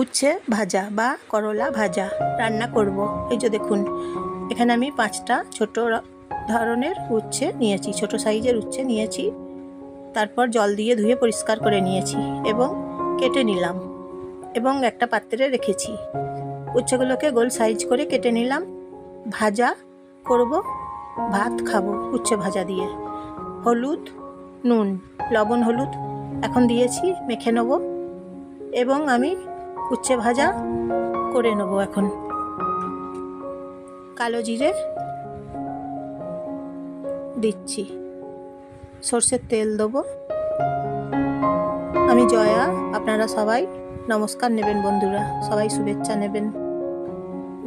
উচ্ছে ভাজা বা করলা ভাজা রান্না করব। এই যে দেখুন, এখানে আমি 5টা ছোট ধরনের উচ্ছে নিয়েছি, ছোট সাইজের উচ্ছে নিয়েছি। তারপর জল দিয়ে ধুয়ে পরিষ্কার করে নিয়েছি এবং কেটে নিলাম এবং একটা পাত্রে রেখেছি। উচ্ছেগুলোকে গোল সাইজ করে কেটে নিলাম। ভাজা করব, ভাত খাবো উচ্ছে ভাজা দিয়ে। হলুদ, নুন, লবণ, হলুদ এখন দিয়েছি, মেখে নেব এবং আমি উচ্ছে ভাজা করে নেব। এখন কালো জিরে দিচ্ছি, সর্ষের তেল দেবো। আমি জয়া, আপনারা সবাই নমস্কার নেবেন বন্ধুরা, সবাই শুভেচ্ছা নেবেন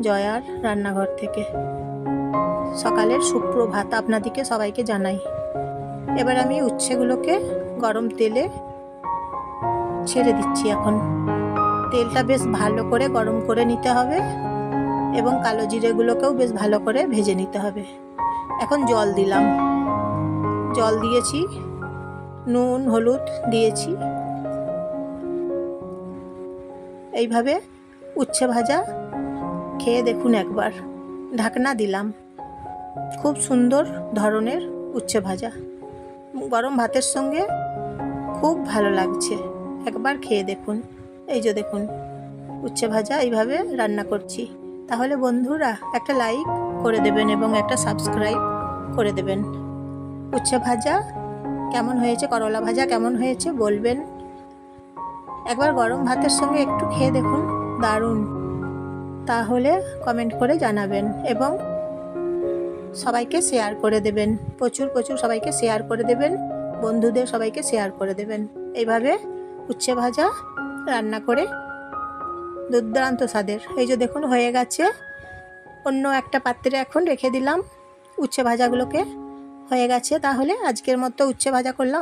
জয়ার রান্নাঘর থেকে। সকালের সুপ্রভাত আপনাদেরকে সবাইকে জানাই। এবার আমি উচ্ছেগুলোকে গরম তেলে ছেড়ে দিচ্ছি। এখন তেলটা বেশ ভালো করে গরম করে নিতে হবে এবং কালো জিরেগুলোকেও বেশ ভালো করে ভেজে নিতে হবে। এখন জল দিলাম, জল দিয়েছি, নুন হলুদ দিয়েছি। এইভাবে উচ্ছে ভাজা খেয়ে দেখুন একবার। ঢাকনা দিলাম। খুব সুন্দর ধরনের উচ্ছে ভাজা, গরম ভাতের সঙ্গে খুব ভালো লাগছে, একবার খেয়ে দেখুন। এই যে দেখুন, উচ্ছে ভাজা এইভাবে রান্না করছি। তাহলে বন্ধুরা একটা লাইক করে দেবেন এবং একটা সাবস্ক্রাইব করে দেবেন। উচ্ছে ভাজা কেমন হয়েছে, করলা ভাজা কেমন হয়েছে বলবেন। একবার গরম ভাতের সঙ্গে একটু খেয়ে দেখুন, দারুণ। তাহলে কমেন্ট করে জানাবেন এবং সবাইকে শেয়ার করে দেবেন, প্রচুর সবাইকে শেয়ার করে দেবেন, বন্ধুদের সবাইকে শেয়ার করে দেবেন। এইভাবে উচ্ছে ভাজা রান্না করে দুর্দান্ত স্বাদের। এই যে দেখুন হয়ে গেছে। অন্য একটা পাত্রে এখন রেখে দিলাম উচ্ছে ভাজাগুলোকে, হয়ে গেছে। তাহলে আজকের মতো উচ্ছে ভাজা করলাম।